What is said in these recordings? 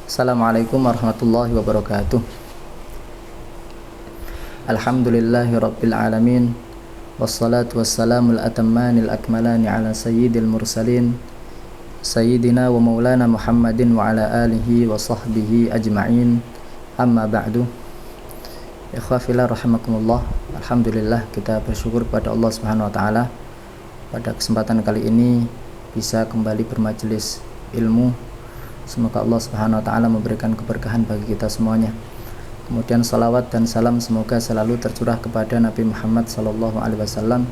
Assalamualaikum warahmatullahi wabarakatuh. Alhamdulillahi rabbil alamin. Wassalatu wassalamul atammanil akmalani ala sayyidil mursalin Sayyidina wa maulana Muhammadin wa ala alihi wa sahbihi ajma'in. Amma ba'du. Ikhwafillah rahimakumullah. Alhamdulillah, kita bersyukur kepada Allah Subhanahu wa taala pada kesempatan kali ini bisa kembali bermajelis ilmu. Semoga Allah Subhanahu wa taala memberikan keberkahan bagi kita semuanya. Kemudian salawat dan salam semoga selalu tercurah kepada Nabi Muhammad SAW,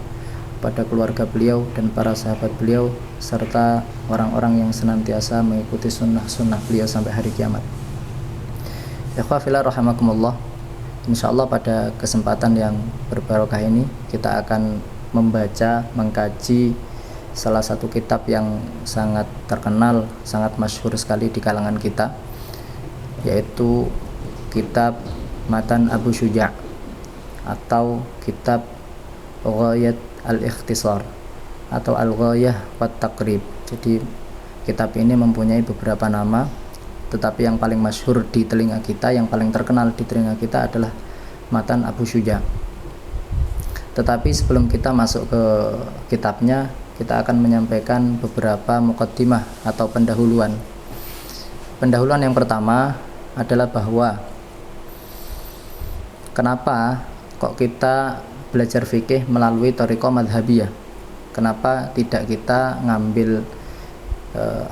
pada keluarga beliau dan para sahabat beliau, serta orang-orang yang senantiasa mengikuti sunnah-sunnah beliau sampai hari kiamat. Ikhwafillah rahimakumullah. Insyaallah pada kesempatan yang berbarokah ini kita akan membaca, mengkaji salah satu kitab yang sangat terkenal, sangat masyhur sekali di kalangan kita, yaitu kitab Matan Abu Syuja' atau kitab Ghayat al-Ikhtisar atau Al-Ghayah wat Taqrib. Jadi kitab ini mempunyai beberapa nama, tetapi yang paling masyhur di telinga kita, yang paling terkenal di telinga kita adalah Matan Abu Syuja'. Tetapi sebelum kita masuk ke kitabnya, kita akan menyampaikan beberapa muqaddimah atau pendahuluan. Pendahuluan yang pertama adalah bahwa kenapa kok kita belajar fikih melalui thariqah madhabiyah? Kenapa tidak kita ngambil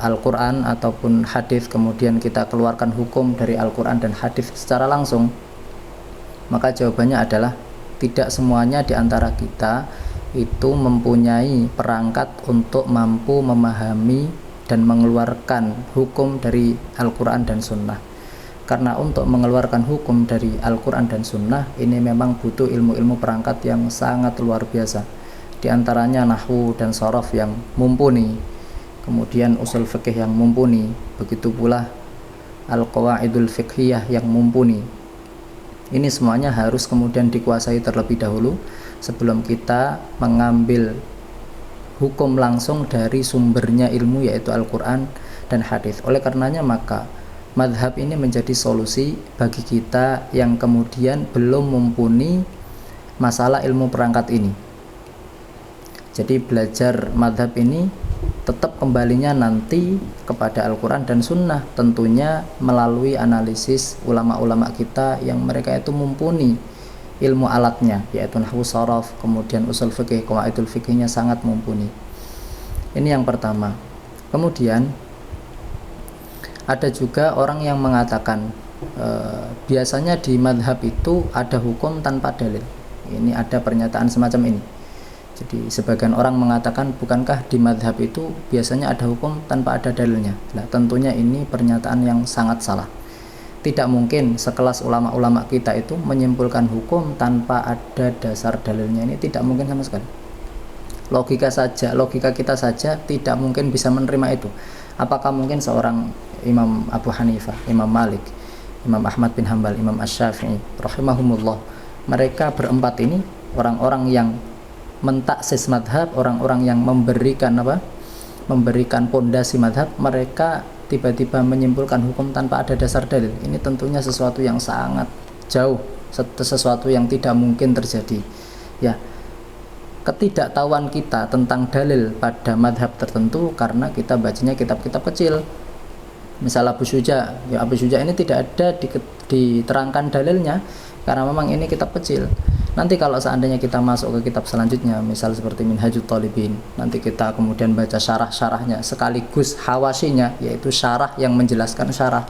Al-Quran ataupun hadis, kemudian kita keluarkan hukum dari Al-Quran dan hadis secara langsung? Maka jawabannya adalah tidak semuanya di antara kita itu mempunyai perangkat untuk mampu memahami dan mengeluarkan hukum dari Al-Quran dan Sunnah. Karena untuk mengeluarkan hukum dari Al-Quran dan Sunnah ini memang butuh ilmu-ilmu perangkat yang sangat luar biasa. Di antaranya nahwu dan sharaf yang mumpuni, kemudian usul fikih yang mumpuni, begitu pula al-qawaidul fiqhiyah yang mumpuni. Ini semuanya harus kemudian dikuasai terlebih dahulu sebelum kita mengambil hukum langsung dari sumbernya ilmu, yaitu Al-Quran dan hadis. Oleh karenanya maka madhab ini menjadi solusi bagi kita yang kemudian belum mumpuni masalah ilmu perangkat ini. Jadi belajar madhab ini tetap kembalinya nanti kepada Al-Quran dan Sunnah, tentunya melalui analisis ulama-ulama kita yang mereka itu mumpuni ilmu alatnya, yaitu nahwu sharaf, kemudian usul fikih, qawaidul fikihnya sangat mumpuni. Ini yang pertama. Kemudian ada juga orang yang mengatakan biasanya di madhab itu ada hukum tanpa dalil. Ini ada pernyataan semacam ini. Jadi sebagian orang mengatakan, bukankah di madhab itu biasanya ada hukum tanpa ada dalilnya? Nah, tentunya ini pernyataan yang sangat salah. Tidak mungkin sekelas ulama-ulama kita itu menyimpulkan hukum tanpa ada dasar dalilnya. Ini tidak mungkin sama sekali. Logika kita saja tidak mungkin bisa menerima itu. Apakah mungkin seorang Imam Abu Hanifah, Imam Malik, Imam Ahmad bin Hanbal, Imam Asy-Syafi'i rahimahumullah, mereka berempat ini orang-orang yang mentaksis madhab, orang-orang yang memberikan pondasi madhab, mereka tiba-tiba menyimpulkan hukum tanpa ada dasar dalil. Ini tentunya sesuatu yang sangat jauh, sesuatu yang tidak mungkin terjadi. Ya, ketidaktahuan kita tentang dalil pada madhab tertentu karena kita bacanya kitab-kitab kecil. Misal Abu Syuja', ya Abu Syuja' ini tidak ada diterangkan dalilnya karena memang ini kitab kecil. Nanti kalau seandainya kita masuk ke kitab selanjutnya, misal seperti Minhajut Thalibin, nanti kita kemudian baca syarah-syarahnya sekaligus hawasyinya, yaitu syarah yang menjelaskan syarah.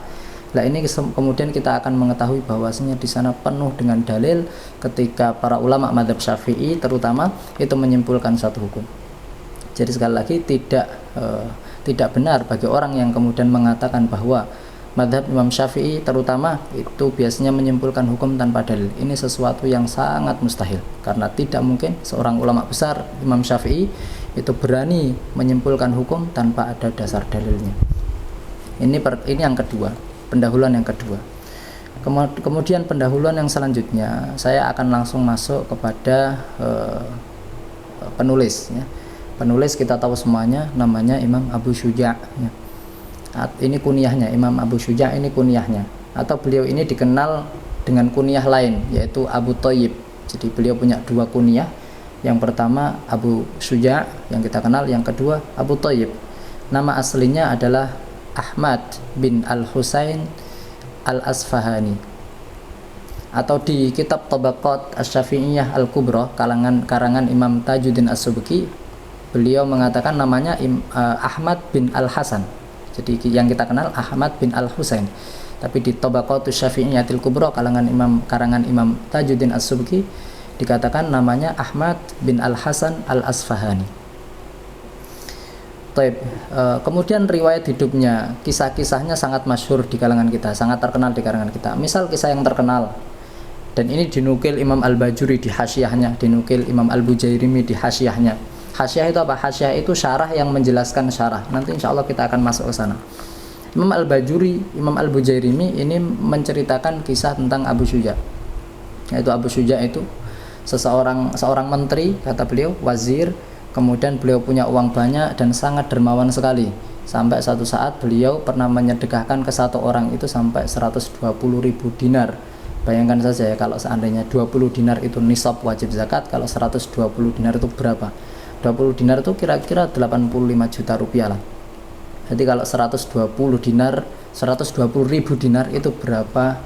Nah, ini kemudian kita akan mengetahui bahwasanya di sana penuh dengan dalil ketika para ulama mazhab Syafi'i terutama itu menyimpulkan satu hukum. Jadi sekali lagi tidak benar bagi orang yang kemudian mengatakan bahwa mazhab Imam Syafi'i terutama itu biasanya menyimpulkan hukum tanpa dalil. Ini sesuatu yang sangat mustahil, karena tidak mungkin seorang ulama besar Imam Syafi'i itu berani menyimpulkan hukum tanpa ada dasar dalilnya. Ini yang kedua, pendahuluan yang kedua. Kemudian pendahuluan yang selanjutnya, saya akan langsung masuk kepada penulis ya. Penulis kita tahu semuanya namanya Imam Abu Syuja'. Ya. Ini kunyahnya, Imam Abu Syuja ini kunyahnya. Atau beliau ini dikenal dengan kunyah lain, yaitu Abu Thayyib. Jadi beliau punya dua kunyah. Yang pertama Abu Syuja yang kita kenal, yang kedua Abu Thayyib. Nama aslinya adalah Ahmad bin Al-Husain Al-Asfahani. Atau di kitab Tabaqat Asy-Syafi'iyah Al-Kubra karangan Imam Tajuddin As-Subki, beliau mengatakan namanya Ahmad bin Al-Hasan. Jadi yang kita kenal Ahmad bin Al-Husain. Tapi di Tabaqat Asy-Syafi'iyah Al-Kubra karangan Imam Tajuddin As-Subki dikatakan namanya Ahmad bin Al-Hasan Al-Asfahani. Kemudian riwayat hidupnya, kisah-kisahnya sangat masyhur di kalangan kita, sangat terkenal di kalangan kita. Misal kisah yang terkenal, dan ini dinukil Imam Al-Bajuri di hasyahnya, dinukil Imam Al-Bujairimi di hasyahnya. Hasyah itu apa? Hasyah itu syarah yang menjelaskan syarah. Nanti insya Allah kita akan masuk ke sana. Imam Al-Bajuri, Imam Al-Bujairimi ini menceritakan kisah tentang Abu Syuja. Yaitu Abu Syuja itu seorang menteri, kata beliau, wazir. Kemudian beliau punya uang banyak dan sangat dermawan sekali. Sampai satu saat beliau pernah menyedekahkan ke satu orang itu sampai 120.000 dinar. Bayangkan saja ya, kalau seandainya 20 dinar itu nisab wajib zakat, kalau 120 dinar itu berapa? 20 dinar itu kira-kira 85 juta rupiah lah. Jadi kalau 120 dinar, 120.000 dinar itu berapa?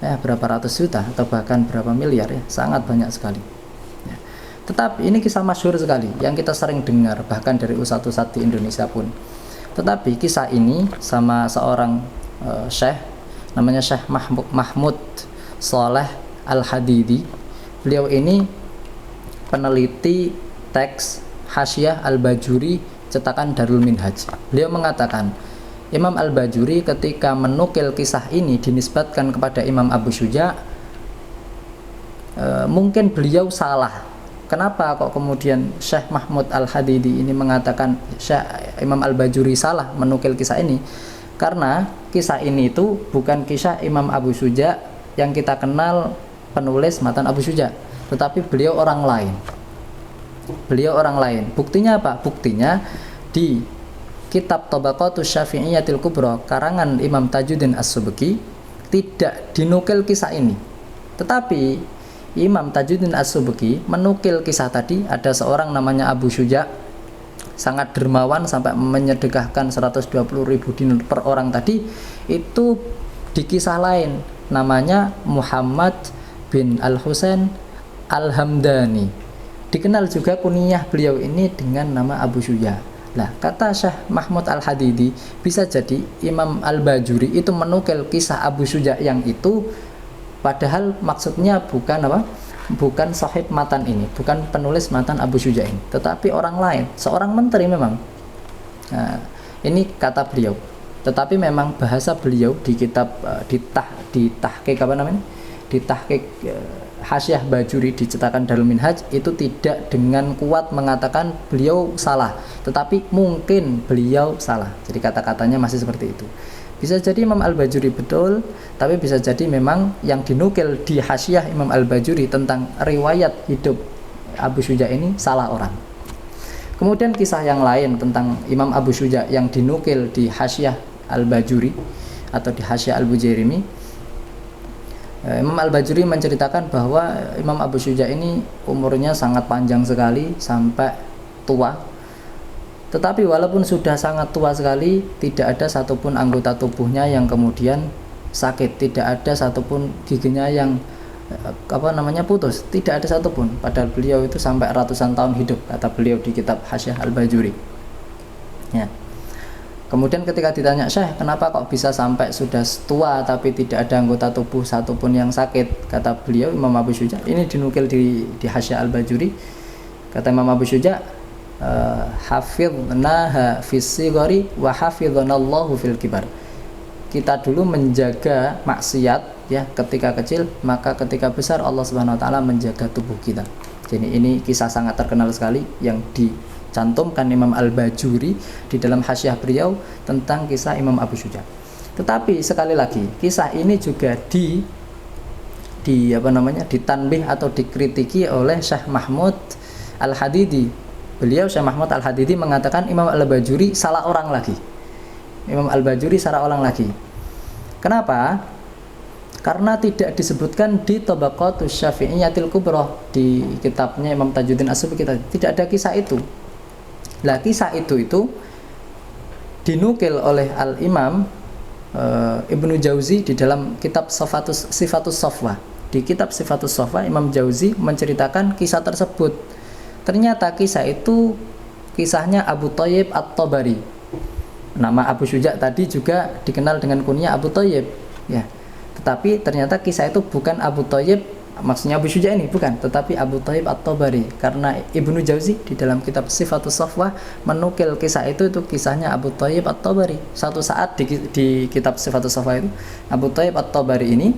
Berapa ratus juta atau bahkan berapa miliar ya, sangat banyak sekali. Tetapi ini kisah masyhur sekali yang kita sering dengar bahkan dari ustadz-ustadz di Indonesia pun. Tetapi kisah ini sama seorang syekh namanya Syekh Mahmud Shaleh Al-Hadidi. Beliau ini peneliti teks Hasyah Al-Bajuri cetakan Darul Minhaj. Beliau mengatakan Imam Al-Bajuri ketika menukil kisah ini dinisbatkan kepada Imam Abu Syuja, mungkin beliau salah. Kenapa kok kemudian Syekh Mahmud Al-Hadidi ini mengatakan Imam Al-Bajuri salah menukil kisah ini? Karena kisah ini itu bukan kisah Imam Abu Syuja yang kita kenal penulis matan Abu Syuja, tetapi beliau orang lain. Beliau orang lain. Buktinya apa? Buktinya di kitab Tabaqatus Syafi'iyatil Kubra karangan Imam Tajuddin As-Subki tidak dinukil kisah ini. Tetapi Imam Tajuddin As-Subki menukil kisah tadi, ada seorang namanya Abu Syuja sangat dermawan sampai menyedekahkan 120.000 dinar per orang tadi, itu di kisah lain namanya Muhammad bin Al-Husain Al-Hamdani. Dikenal juga kunyah beliau ini dengan nama Abu Syuja. Nah, kata Syekh Mahmud Al-Hadidi, bisa jadi Imam Al-Bajuri itu menukil kisah Abu Syuja yang itu, padahal maksudnya bukan apa? Bukan sahib matan ini, bukan penulis matan Abu Syuja ini, tetapi orang lain, seorang menteri memang. Nah, ini kata beliau. Tetapi memang bahasa beliau di kitab di tahqiq apa namanya? Di tahqiq Hasyah Bajuri di cetakan Darul Minhaj itu tidak dengan kuat mengatakan beliau salah, tetapi mungkin beliau salah. Jadi kata-katanya masih seperti itu. Bisa jadi Imam Al-Bajuri betul, tapi bisa jadi memang yang dinukil di Hasyah Imam Al-Bajuri tentang riwayat hidup Abu Syuja ini salah orang. Kemudian kisah yang lain tentang Imam Abu Syuja yang dinukil di Hasyah Al-Bajuri atau di Hasyah Al-Bujairimi, Imam Al-Bajuri menceritakan bahwa Imam Abu Syuja ini umurnya sangat panjang sekali sampai tua. Tetapi walaupun sudah sangat tua sekali, tidak ada satupun anggota tubuhnya yang kemudian sakit, tidak ada satupun giginya yang putus, tidak ada satupun. Padahal beliau itu sampai ratusan tahun hidup, kata beliau di kitab Hasyah Al-Bajuri. Ya. Kemudian ketika ditanya, Syekh, kenapa kok bisa sampai sudah tua tapi tidak ada anggota tubuh satupun yang sakit? Kata beliau, Imam Abu Syuja, ini dinukil di Hasyah Al-Bajuri. Kata Imam Abu Syuja, hafidnaha fis sigari wa hafidhanallahu fil kibar. Kita dulu menjaga maksiat ya ketika kecil, maka ketika besar Allah Subhanahu wa taala menjaga tubuh kita. Jadi ini kisah sangat terkenal sekali yang dicantumkan Imam Al-Bajuri di dalam hasyah beliau tentang kisah Imam Abu Syuja. Tetapi sekali lagi, kisah ini juga ditanbih atau dikritiki oleh Syekh Mahmud Al-Hadidi. Beliau Syekh Mahmud Al-Hadidi mengatakan Imam Al-Bajuri salah orang lagi. Imam Al-Bajuri syarah ulang lagi. Kenapa? Karena tidak disebutkan di Tabaqatus Syafi'iyyatil Kubra, di kitabnya Imam Tajuddin As-Subki, tidak ada kisah itu. Lah kisah itu dinukil oleh Al-Imam Ibnu Jauzi di dalam kitab Sifatus Safwa. Di kitab Sifatus Safwa Imam Jauzi menceritakan kisah tersebut. Ternyata kisah itu kisahnya Abu Thayyib At-Tabari. Nama Abu Syuja tadi juga dikenal dengan kunyah Abu Thayyib, ya. Tetapi ternyata kisah itu bukan Abu Thayyib, maksudnya Abu Syuja ini bukan, tetapi Abu Thayyib At-Tabari, karena Ibnu Jauzi di dalam kitab Sifatus Safwa menukil kisah itu kisahnya Abu Thayyib At-Tabari. Satu saat di kitab Sifatus Safwa itu Abu Thayyib At-Tabari ini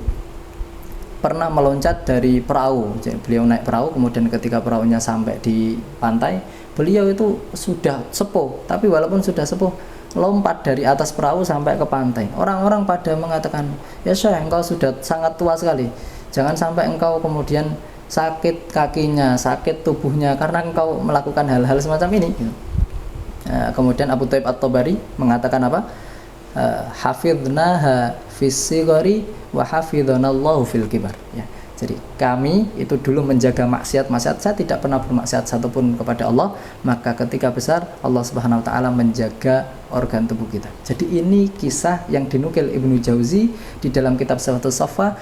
pernah meloncat dari perahu. Jadi beliau naik perahu, kemudian ketika perahunya sampai di pantai, beliau itu sudah sepuh, tapi walaupun sudah sepuh, lompat dari atas perahu sampai ke pantai. Orang-orang pada mengatakan, ya Syekh, engkau sudah sangat tua sekali, jangan sampai engkau kemudian sakit kakinya, sakit tubuhnya karena engkau melakukan hal-hal semacam ini. Kemudian Abu Thayyib At-Tabari mengatakan apa? Hafidnaha fis sigari wa hafidhanallahu fil kibar, ya. Jadi kami itu dulu menjaga maksiat-maksiat, saya tidak pernah bermaksiat satupun kepada Allah, maka ketika besar Allah Subhanahu wa taala menjaga organ tubuh kita. Jadi ini kisah yang dinukil Ibnu Jauzi di dalam kitab Sifatus Safwa,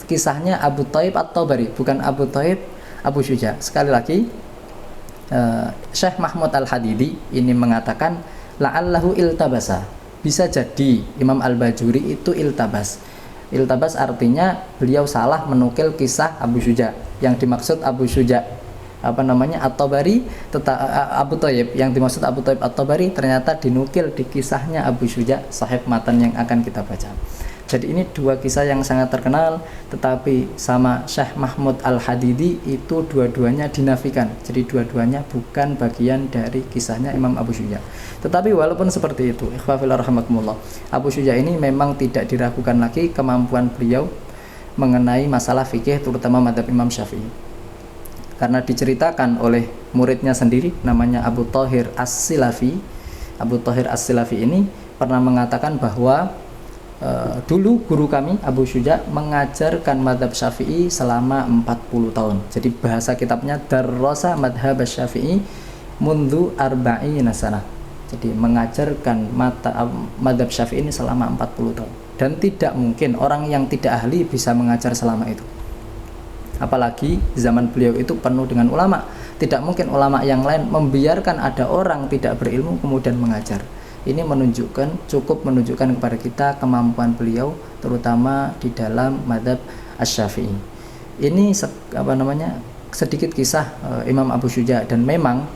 kisahnya Abu Thayyib At-Tabari, bukan Abu Thayyib Abu Syuja. Sekali lagi Syekh Mahmud Al-Hadidi ini mengatakan la'allahu iltabasa. Bisa jadi Imam Al-Bajuri itu iltabas. Iltabas artinya beliau salah menukil kisah Abu Syuja. Yang dimaksud Abu Syuja At-Tabari, Abu Thayyib, yang dimaksud Abu Thayyib At-Tabari ternyata dinukil di kisahnya Abu Syuja, sahib matan yang akan kita baca. Jadi ini dua kisah yang sangat terkenal, tetapi sama Syekh Mahmud Al-Hadidi itu dua-duanya dinafikan. Jadi dua-duanya bukan bagian dari kisahnya Imam Abu Syuja. Tetapi walaupun seperti itu, ikhwafillah rahimakumullah, Abu Syuja ini memang tidak diragukan lagi kemampuan beliau mengenai masalah fikih, terutama mazhab Imam Syafi'i. Karena diceritakan oleh muridnya sendiri, namanya Abu Thahir As-Silafi. Abu Thahir As-Silafi ini pernah mengatakan bahwa dulu guru kami Abu Syuja mengajarkan madhab Syafi'i selama 40 tahun. Jadi bahasa kitabnya Darrasa Madhab Syafi'i mundu arba'ina sanah. Jadi mengajarkan madhab Syafi'i ini selama 40 tahun. Dan tidak mungkin orang yang tidak ahli bisa mengajar selama itu. Apalagi zaman beliau itu penuh dengan ulama. Tidak mungkin ulama yang lain membiarkan ada orang tidak berilmu kemudian mengajar. Ini cukup menunjukkan kepada kita kemampuan beliau, terutama di dalam madhab Asy-Syafi'i. Ini sedikit kisah Imam Abu Syuja. Dan memang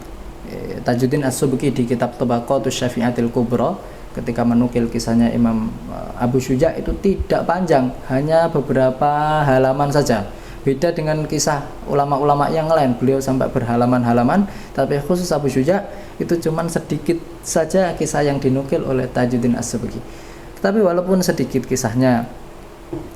Tajuddin As-Subki di kitab Tabaqatus Syafi'iyyatil Kubra ketika menukil kisahnya Imam Abu Syuja itu tidak panjang, hanya beberapa halaman saja. Beda dengan kisah ulama-ulama yang lain, beliau sampai berhalaman-halaman, tapi khusus Abu Syuja itu cuman sedikit saja kisah yang dinukil oleh Tajuddin As-Subki. Tetapi walaupun sedikit kisahnya,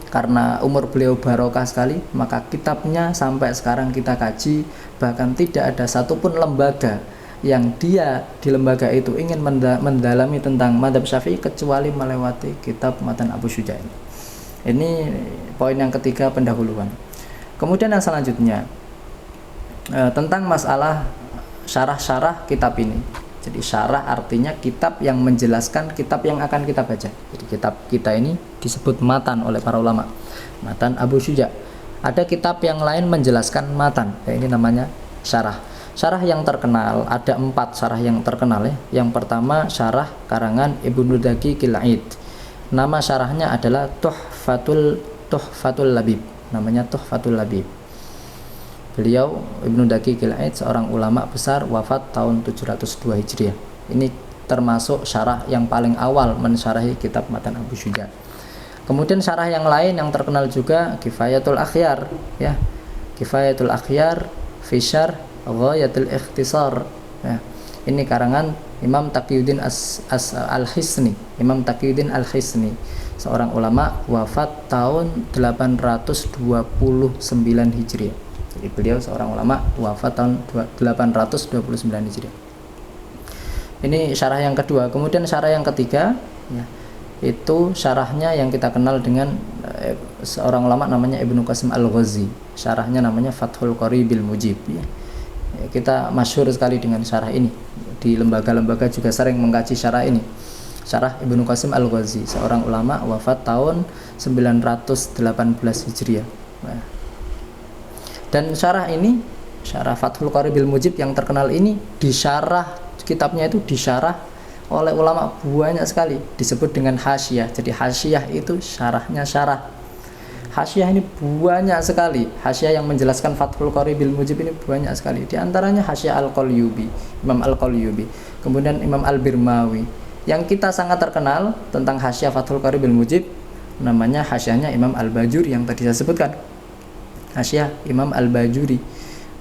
karena umur beliau barokah sekali, maka kitabnya sampai sekarang kita kaji. Bahkan tidak ada satupun lembaga yang dia di lembaga itu ingin mendalami tentang madhab Syafi'i kecuali melewati kitab matan Abu Syuja ini. Ini poin yang ketiga, pendahuluan. Kemudian yang selanjutnya tentang masalah syarah-syarah kitab ini. Jadi syarah artinya kitab yang menjelaskan kitab yang akan kita baca. Jadi kitab kita ini disebut matan oleh para ulama, matan Abu Syuja. Ada kitab yang lain menjelaskan matan, ini namanya syarah. Syarah yang terkenal, ada 4 syarah yang terkenal ya. Yang pertama syarah karangan Ibnu Daqiqil Aid. Nama syarahnya adalah Tuhfatul Labib. Namanya Tuhfatul Labib. Beliau Ibnu Daqiqil Aid seorang ulama besar, wafat tahun 702 Hijriah. Ini termasuk syarah yang paling awal mensyarahi kitab matan Abu Syuja. Kemudian syarah yang lain yang terkenal juga Kifayatul Akhyar ya. Kifayatul Akhyar fi Syarh Ghayatul Ikhtisar ya. Ini karangan Imam Taqiyuddin Al-Hisni. Imam Taqiyuddin Al-Hisni seorang ulama, wafat tahun 829 Hijriah. Jadi beliau seorang ulama, wafat tahun 829 Hijriah. Ini syarah yang kedua. Kemudian syarah yang ketiga ya. Itu syarahnya yang kita kenal dengan seorang ulama namanya Ibnu Qasim Al-Ghazi. Syarahnya namanya Fathul Qaribil Mujib, ya. Kita masyhur sekali dengan syarah ini. Di lembaga-lembaga juga sering mengkaji syarah ini. Syarah Ibnu Qasim Al-Ghazi, seorang ulama wafat tahun 918 Hijriah. Nah, dan syarah ini, syarah Fathul Qaribil Mujib yang terkenal ini, disyarah, kitabnya itu disyarah oleh ulama banyak sekali, disebut dengan hasyiah. Jadi hasyiah itu syarahnya syarah. Hasyiah ini banyak sekali. Hasyiah yang menjelaskan Fathul Qaribil Mujib ini banyak sekali. Di antaranya hasyiah Al-Qalyubi, Imam Al-Qalyubi, kemudian Imam Al-Birmawi. Yang kita sangat terkenal tentang hasyiah Fathul Qaribil Mujib, namanya hasyiahnya Imam Al-Bajuri yang tadi saya sebutkan. Hasyiah Imam Al-Bajuri.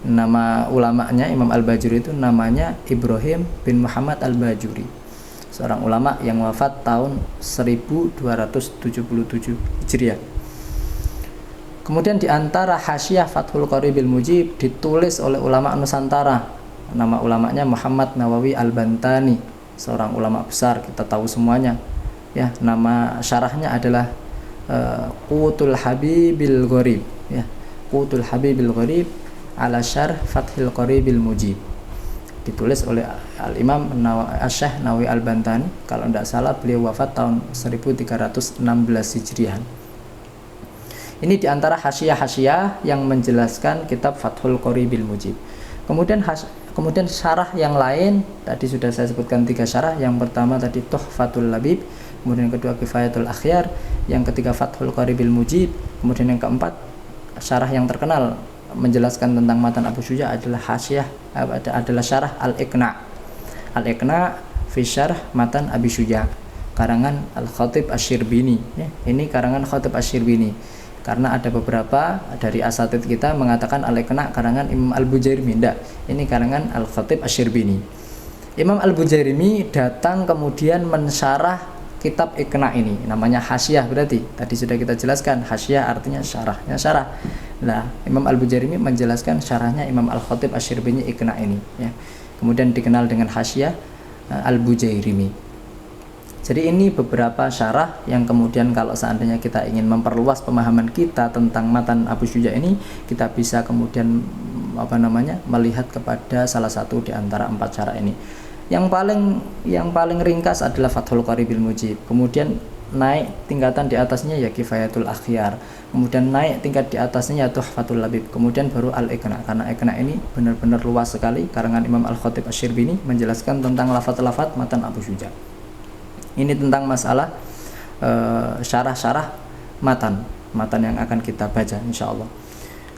Nama ulamanya Imam Al-Bajuri itu namanya Ibrahim bin Muhammad Al-Bajuri, seorang ulama yang wafat tahun 1277 Hijriah. Kemudian di antara hasyiah Fathul Qaribil Mujib ditulis oleh ulama Nusantara. Nama ulamanya Muhammad Nawawi Al-Bantani, seorang ulama besar, kita tahu semuanya. Ya, nama syarahnya adalah Qutul Habibil Gharib, ya. Qutul Habibil Gharib ala Syarh Fathul Qaribil Mujib. Ditulis oleh Al-Imam Asy-Syaikh Nawawi Al-Bantani. Kalau tidak salah beliau wafat tahun 1316 Hijriah. Ini diantara hasyiah-hasyiah yang menjelaskan kitab Fathul Qaribil Mujib. Kemudian syarah yang lain, tadi sudah saya sebutkan 3 syarah. Yang pertama tadi Tuhfatul Labib, kemudian yang kedua Kifayatul Akhyar, yang ketiga Fathul Qaribil Mujib, kemudian yang keempat syarah yang terkenal menjelaskan tentang matan Abu Syuja adalah adalah syarah Al-Iqna. Al-Iqna fi syarh matan Abi Syuja, karangan Al-Khatib Asy-Syirbini, ya. Ini karangan Khatib Asy-Syirbini. Karena ada beberapa dari asatidz kita mengatakan Al-Iqna karangan Imam Al-Bujairimi. Ini karangan Al-Khatib Asy-Syirbini. Imam Al-Bujairimi datang kemudian mensyarah kitab Iqna ini, namanya hasyiah. Berarti tadi sudah kita jelaskan, hasyiah artinya syarahnya syarah. Nah, Imam Al-Bujairimi menjelaskan syarahnya Imam Al-Khatib Asy-Syirbini Iqna ini, ya. Kemudian dikenal dengan hasyiah Al-Bujairimi. Jadi ini beberapa syarah yang kemudian kalau seandainya kita ingin memperluas pemahaman kita tentang matan Abu Syuja ini, kita bisa kemudian melihat kepada salah satu di antara 4 syarah ini. Yang paling ringkas adalah Fathul Qaribil Mujib. Kemudian naik tingkatan di atasnya ya Kifayatul Akhyar. Kemudian naik tingkat di atasnya ya Tuhfatul Labib. Kemudian baru Al-Iqna. Karena Iqna ini benar-benar luas sekali, karangan Imam Al-Khatib Asy-Syirbini menjelaskan tentang lafaz-lafaz matan Abu Syuja. Ini tentang masalah syarah-syarah matan yang akan kita baca insyaallah.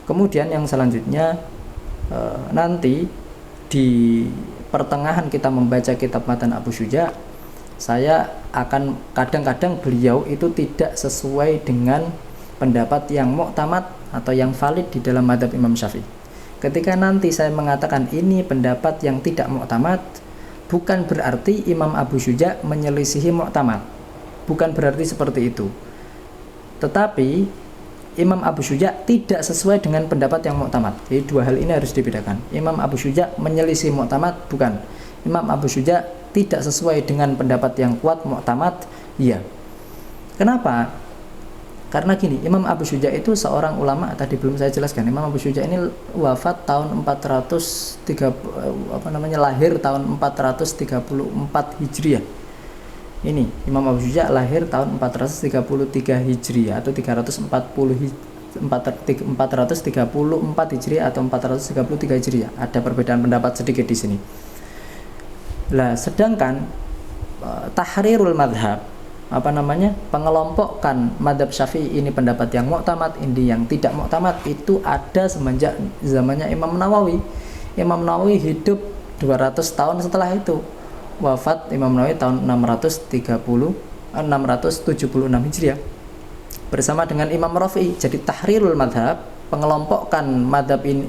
Kemudian yang selanjutnya nanti di pertengahan kita membaca kitab matan Abu Syuja, saya akan kadang-kadang beliau itu tidak sesuai dengan pendapat yang mu'tamad atau yang valid di dalam mazhab Imam Syafi'i. Ketika nanti saya mengatakan ini pendapat yang tidak mu'tamad, bukan berarti Imam Abu Syuja menyelisihi mu'tamad, bukan berarti seperti itu. Tetapi Imam Abu Syuja tidak sesuai dengan pendapat yang mu'tamad. Jadi 2 hal ini harus dibedakan. Imam Abu Syuja menyelisih mu'tamad, bukan. Imam Abu Syuja tidak sesuai dengan pendapat yang kuat mu'tamad, iya. Kenapa? Karena gini, Imam Abu Syuja itu seorang ulama, tadi belum saya jelaskan. Imam Abu Syuja ini wafat tahun 430 lahir tahun 434 Hijriah. Ini Imam Abu Syuja lahir tahun 433 Hijriah atau 434 Hijriah atau 433 Hijriah. Ada perbedaan pendapat sedikit di sini. Lah, sedangkan tahrirul madhab, pengelompokkan madhab Syafi'i ini pendapat yang mu'tamad, ini yang tidak mu'tamad, itu ada semenjak zamannya Imam Nawawi. Imam Nawawi hidup 200 tahun setelah itu. Wafat Imam Nawawi tahun 676 Hijriah bersama dengan Imam Rafi'i. Jadi tahrirul madhab, pengelompokkan madhab ini,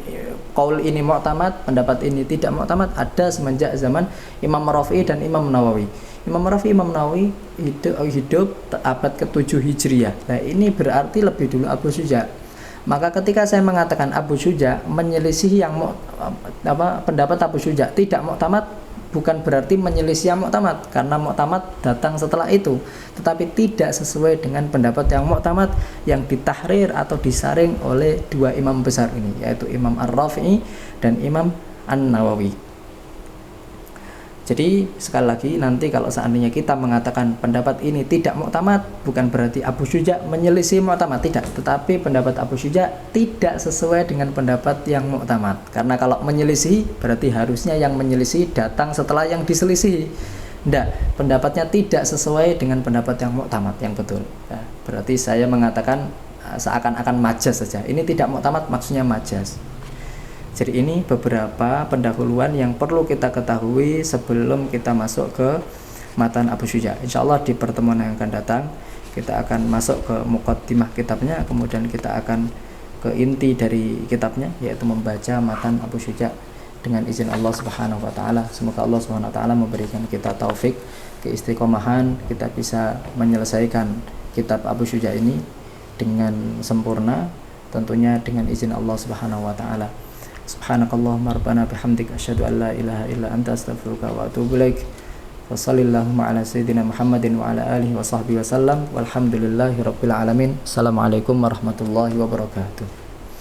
qaul ini mu'tamad, pendapat ini tidak mu'tamad, ada semenjak zaman Imam Rafi'i dan Imam Nawawi. Imam Rafi'i, Imam Nawawi hidup abad ke-7 Hijriah. Nah, ini berarti lebih dulu Abu Syuja. Maka ketika saya mengatakan Abu Syuja menyelisihi yang pendapat Abu Syuja tidak mu'tamad, bukan berarti menyelisih yang mu'tamad, karena mu'tamad datang setelah itu, tetapi tidak sesuai dengan pendapat yang mu'tamad yang ditahrir atau disaring oleh dua imam besar ini, yaitu Imam Ar-Rafi'i dan Imam An-Nawawi. Jadi sekali lagi, nanti kalau seandainya kita mengatakan pendapat ini tidak mu'tamad, bukan berarti Abu Syuja menyelisih mu'tamad, tidak, tetapi pendapat Abu Syuja tidak sesuai dengan pendapat yang mu'tamad, karena kalau menyelisih berarti harusnya yang menyelisih datang setelah yang diselisih. Tidak, pendapatnya tidak sesuai dengan pendapat yang mu'tamad yang betul. Nah, berarti saya mengatakan seakan-akan majas saja. Ini tidak mu'tamad, maksudnya majas. Jadi ini beberapa pendahuluan yang perlu kita ketahui sebelum kita masuk ke matan Abu Syuja. Insya Allah di pertemuan yang akan datang kita akan masuk ke muqaddimah kitabnya, kemudian kita akan ke inti dari kitabnya, yaitu membaca matan Abu Syuja dengan izin Allah Subhanahu wa taala. Semoga Allah Subhanahu wa taala memberikan kita taufik, keistiqomahan, kita bisa menyelesaikan kitab Abu Syuja ini dengan sempurna, tentunya dengan izin Allah Subhanahu wa taala. Subhanakallahumma rabbana bihamdik asyhadu an la ilaha illa anta astaghfiruka wa atubu ilaik. Wa sallallahu ala sayyidina Muhammadin wa ala alihi wa sahbihi wasallam walhamdulillahi rabbil alamin. Assalamualaikum warahmatullahi wabarakatuh.